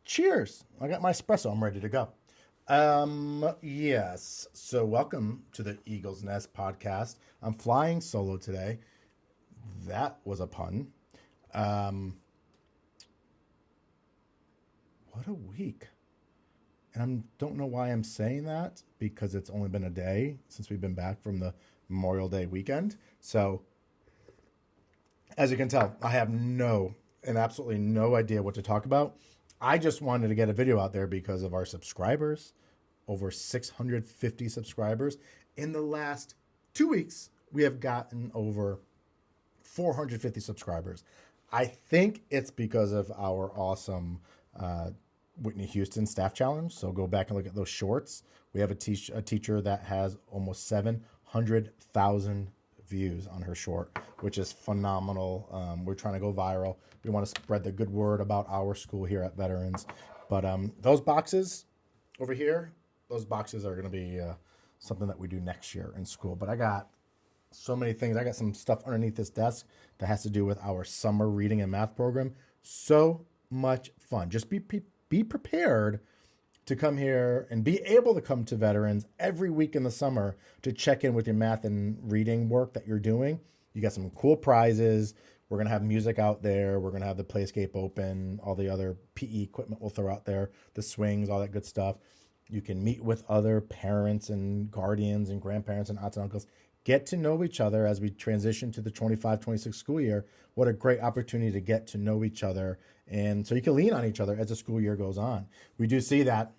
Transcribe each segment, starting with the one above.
Cheers. I got my espresso. I'm ready to go. Yes. So welcome to the Eagle's Nest podcast. I'm flying solo today. That was a pun. Um, what a week. And I don't know why I'm saying that because it's only been a day since we've been back from the Memorial Day weekend. So, as you can tell, I have absolutely no idea what to talk about. I just wanted to get a video out there because of our subscribers, over 650 subscribers. In the last 2 weeks, we have gotten over 450 subscribers. I think it's because of our awesome Whitney Houston staff challenge. So go back and look at those shorts. We have a teacher that has almost 700,000 views on her short, which is phenomenal. We're trying to go viral. We want to spread the good word about our school here at Veterans. But those boxes over here, those boxes are going to be something that we do next year in school. But I got so many things. I got some stuff underneath this desk that has to do with our summer reading and math program. So much fun. Just be prepared to come here and be able to come to Veterans every week in the summer to check in with your math and reading work that you're doing. You got some cool prizes. We're going to have music out there. We're going to have the playscape open, all the other PE equipment we'll throw out there, the swings, all that good stuff. You can meet with other parents and guardians and grandparents and aunts and uncles. Get to know each other as we transition to the 25-26 school year. What a great opportunity to get to know each other. And so you can lean on each other as the school year goes on. We do see that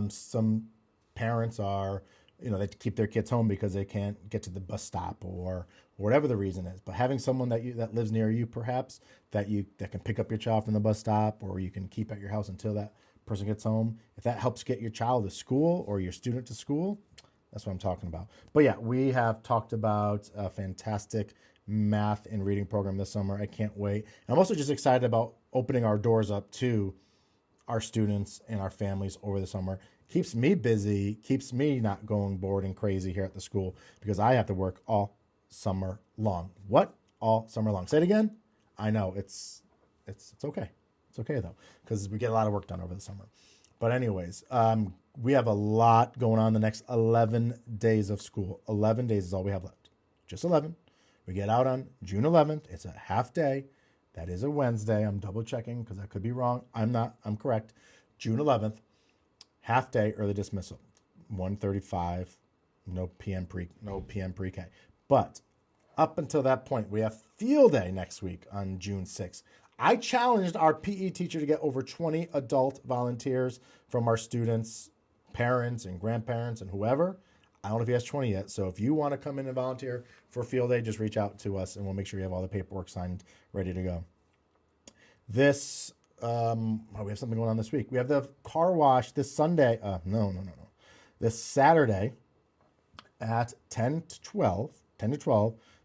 some parents are, they keep their kids home because they can't get to the bus stop or whatever the reason is. But having someone that lives near you, perhaps, that can pick up your child from the bus stop, or you can keep at your house until that person gets home. If that helps get your child to school or your student to school, that's what I'm talking about. But yeah, we have talked about a fantastic math and reading program this summer. I can't wait. And I'm also just excited about opening our doors up to our students and our families over the summer. Keeps me busy, keeps me not going bored and crazy here at the school because I have to work all summer long. What? All summer long. Say it again. I know it's okay. It's okay though, because we get a lot of work done over the summer. But anyways, we have a lot going on the next 11 days of school. 11 days is all we have left. Just 11. We get out on June 11th. It's a half day. That is a Wednesday. I'm double checking because I could be wrong. I'm not. I'm correct. June 11th, half day, early dismissal. 1:35. No PM pre-K. But up until that point, we have field day next week on June 6th. I challenged our PE teacher to get over 20 adult volunteers from our students, parents and grandparents and whoever. I don't know if he has 20 yet. So if you want to come in and volunteer for field day, just reach out to us and we'll make sure you have all the paperwork signed, ready to go. We have something going on this week. We have the car wash this Sunday. No. This Saturday at 10 to 12,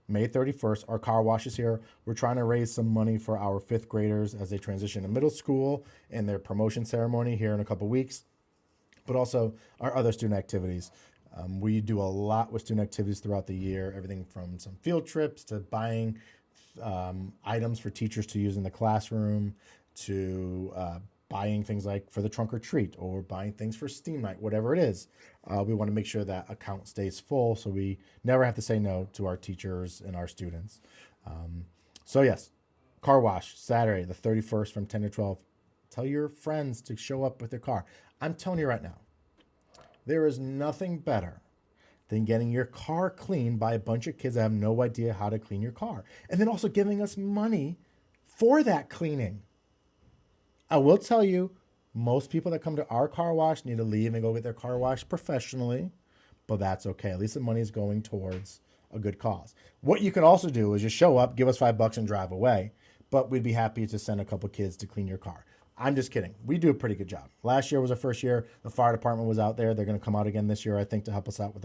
May 31st, our car wash is here. We're trying to raise some money for our fifth graders as they transition to middle school and their promotion ceremony here in a couple weeks, but also our other student activities. We do a lot with student activities throughout the year, everything from some field trips to buying items for teachers to use in the classroom to buying things like for the trunk or treat or buying things for STEAM night, whatever it is. We want to make sure that account stays full so we never have to say no to our teachers and our students. So yes, car wash, Saturday, the 31st from 10 to 12. Tell your friends to show up with their car. I'm telling you right now, there is nothing better than getting your car cleaned by a bunch of kids that have no idea how to clean your car. And then also giving us money for that cleaning. I will tell you, most people that come to our car wash need to leave and go get their car washed professionally, but that's okay. At least the money is going towards a good cause. What you can also do is just show up, give us $5 and drive away, but we'd be happy to send a couple kids to clean your car. I'm just kidding. We do a pretty good job. Last year was our first year. The fire department was out there. They're going to come out again this year, I think, to help us out with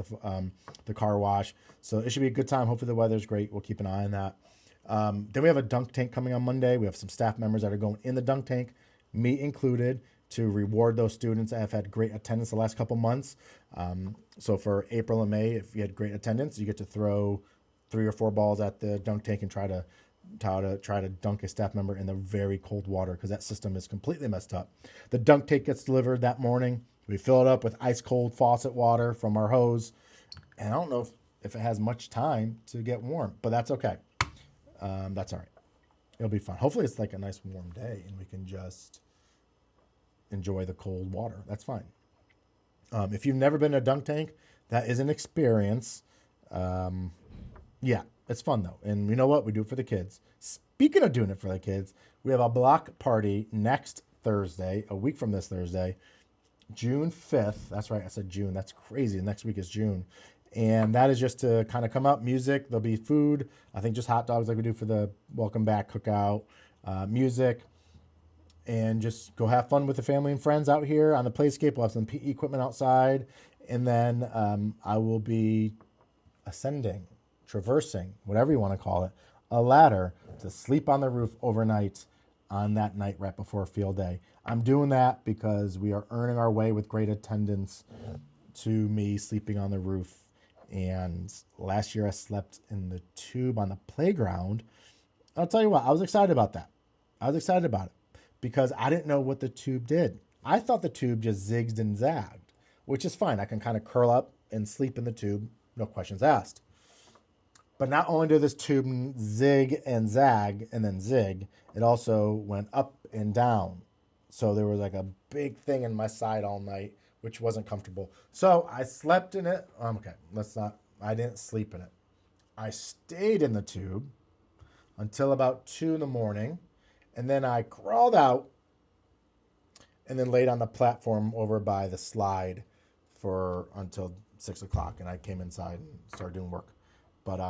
the car wash. So it should be a good time. Hopefully the weather's great. We'll keep an eye on that. Then we have a dunk tank coming on Monday. We have some staff members that are going in the dunk tank, me included, to reward those students that have had great attendance the last couple months. So for April and May, if you had great attendance, you get to throw 3 or 4 balls at the dunk tank and try to try to dunk a staff member in the very cold water because that system is completely messed up. The dunk tank gets delivered that morning. We fill it up with ice cold faucet water from our hose. And I don't know if it has much time to get warm, but that's okay. That's all right. It'll be fun. Hopefully it's like a nice warm day and we can just enjoy the cold water. That's fine. If you've never been to a dunk tank, that is an experience. Yeah, it's fun though. And you know what? We do it for the kids. Speaking of doing it for the kids, we have a block party next Thursday, a week from this Thursday, June 5th. That's right. I said June. That's crazy. Next week is June. And that is just to kind of come up, music. There'll be food. I think just hot dogs like we do for the welcome back cookout, music, and just go have fun with the family and friends out here on the playscape. We'll have some PE equipment outside. And then I will be ascending, traversing, whatever you want to call it, a ladder to sleep on the roof overnight on that night right before field day. I'm doing that because we are earning our way with great attendance to me sleeping on the roof. And last year I slept in the tube on the playground. I'll tell you what, I was excited about that. I was excited about it because I didn't know what the tube did. I thought the tube just zigged and zagged, which is fine. I can kind of curl up and sleep in the tube, no questions asked. But not only did this tube zig and zag and then zig, it also went up and down. So there was like a big thing in my side all night, which wasn't comfortable. So I slept in it. Okay, I didn't sleep in it. I stayed in the tube until about 2 a.m. And then I crawled out and then laid on the platform over by the slide for until 6 o'clock. And I came inside and started doing work. But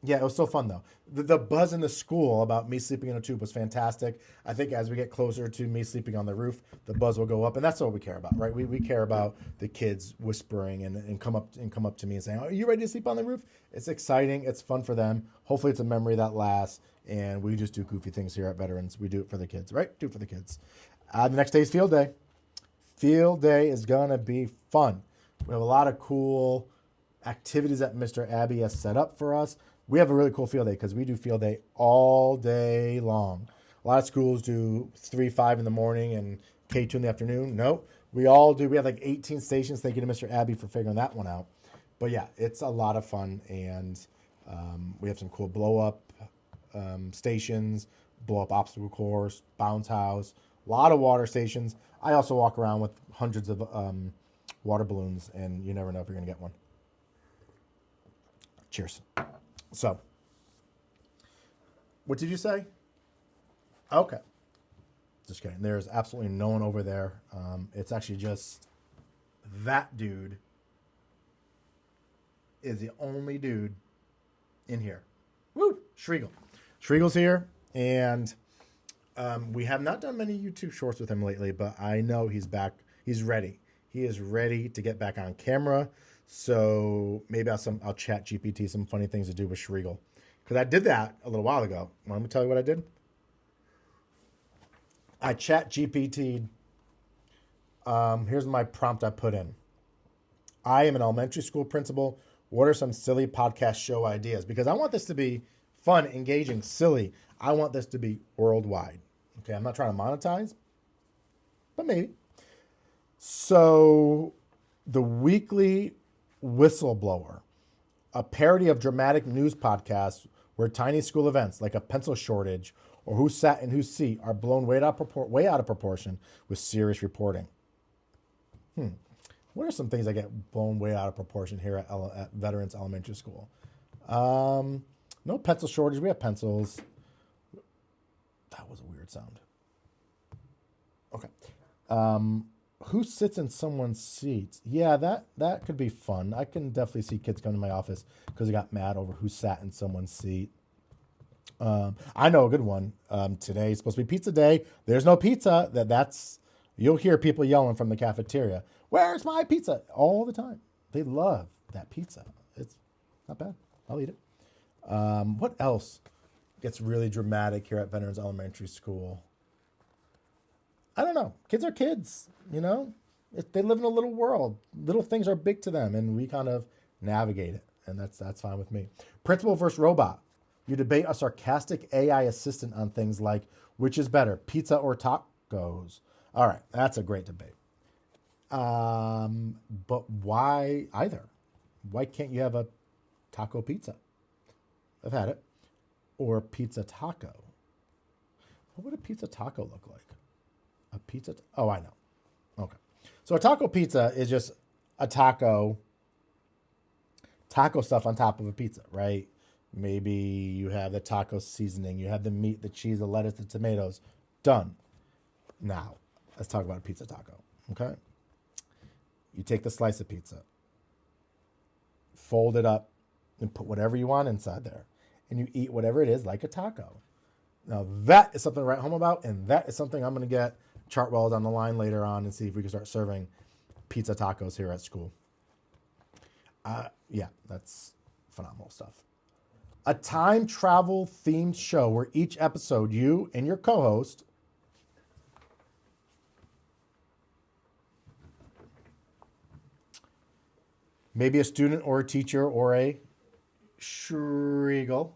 yeah, it was so fun though. The buzz in the school about me sleeping in a tube was fantastic. I think as we get closer to me sleeping on the roof, the buzz will go up, and that's what we care about, right? We care about the kids whispering and come up to me and saying, "Are you ready to sleep on the roof?" It's exciting. It's fun for them. Hopefully, it's a memory that lasts. And we just do goofy things here at Veterans. We do it for the kids, right? Do it for the kids. The next day is field day. Field day is gonna be fun. We have a lot of cool activities that Mr. Abbey has set up for us. We have a really cool field day because we do field day all day long. A lot of schools do 3, 5 in the morning and K2 in the afternoon. Nope, we all do. We have like 18 stations. Thank you to Mr. Abbey for figuring that one out. But yeah, it's a lot of fun. And we have some cool blow up stations, blow up obstacle course, bounce house, a lot of water stations. I also walk around with hundreds of water balloons, and you never know if you're going to get one. Cheers. So, what did you say? Okay. Just kidding. There's absolutely no one over there. It's actually just that dude is the only dude in here. Woo! Schriegel. Schregel's here, and we have not done many YouTube shorts with him lately, but I know he's back. He's ready. He is ready to get back on camera. So maybe I'll chat GPT some funny things to do with Schriegel. Because I did that a little while ago. Want me to tell you what I did? I chat GPT'd. Here's my prompt I put in. I am an elementary school principal. What are some silly podcast show ideas? Because I want this to be fun, engaging, silly. I want this to be worldwide. Okay, I'm not trying to monetize, but maybe. So the weekly Whistleblower, a parody of dramatic news podcasts where tiny school events like a pencil shortage or who sat in whose seat are blown way out of proportion with serious reporting. What are some things that get blown way out of proportion here at Veterans Elementary School? No pencil shortage. We have pencils. That was a weird sound. Okay. Who sits in someone's seat? Yeah, that could be fun. I can definitely see kids come to my office because they got mad over who sat in someone's seat. I know a good one. Today is supposed to be pizza day. There's no pizza. You'll hear people yelling from the cafeteria, "Where's my pizza?" all the time. They love that pizza. It's not bad. I'll eat it. What else gets really dramatic here at Veterans Elementary School? I don't know. Kids are kids, you know? They live in a little world. Little things are big to them, and we kind of navigate it, and that's fine with me. Principal versus robot. You debate a sarcastic AI assistant on things like which is better, pizza or tacos. All right, that's a great debate. But why either? Why can't you have a taco pizza? I've had it. Or pizza taco. What would a pizza taco look like? A pizza? Oh, I know. Okay. So a taco pizza is just a taco stuff on top of a pizza, right? Maybe you have the taco seasoning, you have the meat, the cheese, the lettuce, the tomatoes. Done. Now, let's talk about a pizza taco, okay? You take the slice of pizza, fold it up, and put whatever you want inside there. And you eat whatever it is like a taco. Now, that is something to write home about, and that is something I'm going to get Chartwell on the line later on and see if we can start serving pizza tacos here at school. Yeah, that's phenomenal stuff. A time travel themed show where each episode you and your co-host maybe a student or a teacher or a Schriegel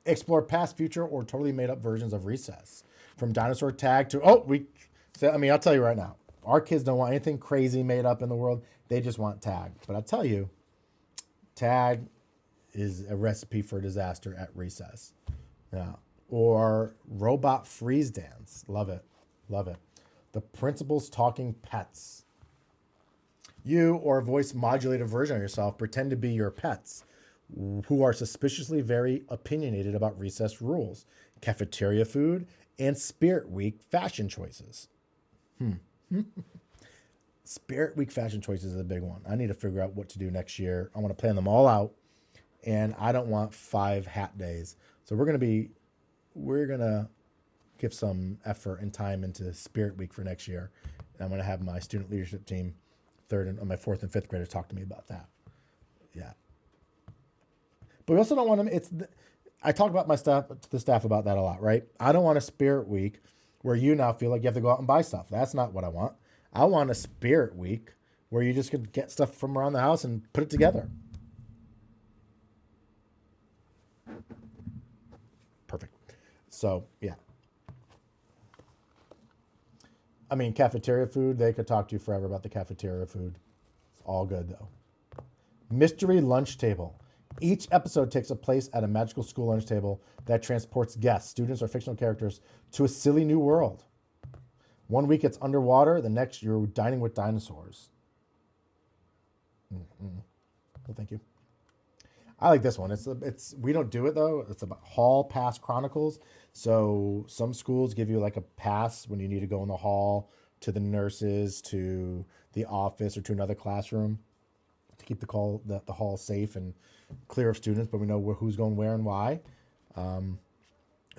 explore past, future, or totally made up versions of Recess. From dinosaur tag to I'll tell you right now, our kids don't want anything crazy made up in the world. They just want tag. But I'll tell you, tag is a recipe for disaster at Recess. Yeah. Or robot freeze dance. Love it. Love it. The principal's talking pets. You or a voice modulated version of yourself pretend to be your pets who are suspiciously very opinionated about recess rules, cafeteria food, and Spirit Week fashion choices. Spirit Week fashion choices is a big one. I need to figure out what to do next year. I want to plan them all out, and I don't want 5 hat days. So we're gonna give some effort and time into Spirit Week for next year. And I'm gonna have my student leadership team, my 4th and 5th graders, talk to me about that. Yeah. But we also don't want them. I talk about to the staff about that a lot, right? I don't want a Spirit Week where you now feel like you have to go out and buy stuff. That's not what I want. I want a Spirit Week where you just can get stuff from around the house and put it together. Perfect. So, yeah. I mean, cafeteria food, they could talk to you forever about the cafeteria food. It's all good, though. Mystery lunch table. Each episode takes a place at a magical school lunch table that transports guests, students, or fictional characters to a silly new world. One week it's underwater, the next you're dining with dinosaurs. Well, thank you. I like this one. It's we don't do it though. It's about hall pass chronicles. So some schools give you like a pass when you need to go in the hall to the nurses, to the office, or to another classroom to keep the hall safe and clear of students, but we know who's going where and why.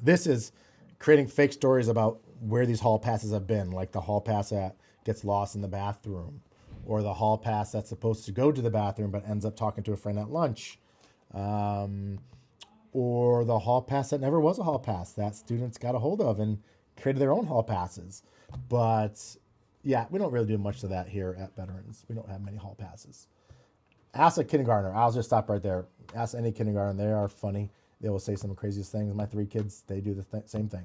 This is creating fake stories about where these hall passes have been, like the hall pass that gets lost in the bathroom, or the hall pass that's supposed to go to the bathroom but ends up talking to a friend at lunch, or the hall pass that never was a hall pass that students got a hold of and created their own hall passes. But yeah, we don't really do much of that here at Veterans. We don't have many hall passes. Ask a kindergartner. I'll just stop right there. Ask any kindergartner. They are funny. They will say some of the craziest things. My 3 kids, they do the same thing.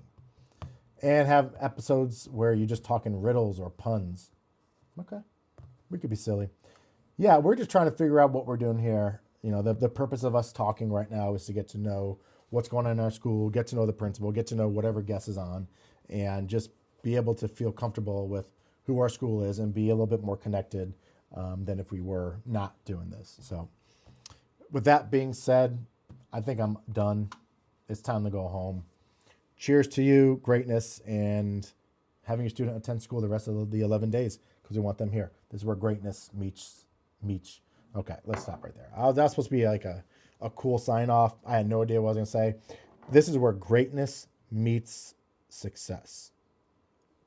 And have episodes where you just talk in riddles or puns. Okay. We could be silly. Yeah, we're just trying to figure out what we're doing here. You know, the purpose of us talking right now is to get to know what's going on in our school, get to know the principal, get to know whatever guest is on, and just be able to feel comfortable with who our school is and be a little bit more connected than if we were not doing this. So with that being said, I think I'm done. It's time to go home. Cheers to you, greatness, and having your student attend school the rest of the 11 days because we want them here. This is where greatness meets. Okay, let's stop right there. That was supposed to be like a cool sign off. I had no idea what I was going to say. This is where greatness meets success.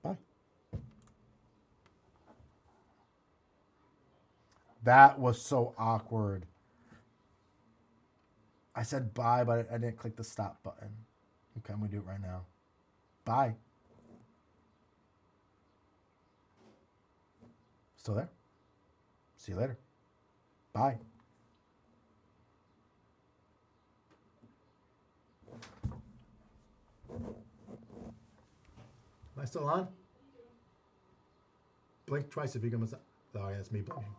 Bye. That was so awkward. I said bye, but I didn't click the stop button. Okay, I'm going to do it right now. Bye. Still there? See you later. Bye. Am I still on? Blink twice if you can. Sorry, that's me blinking.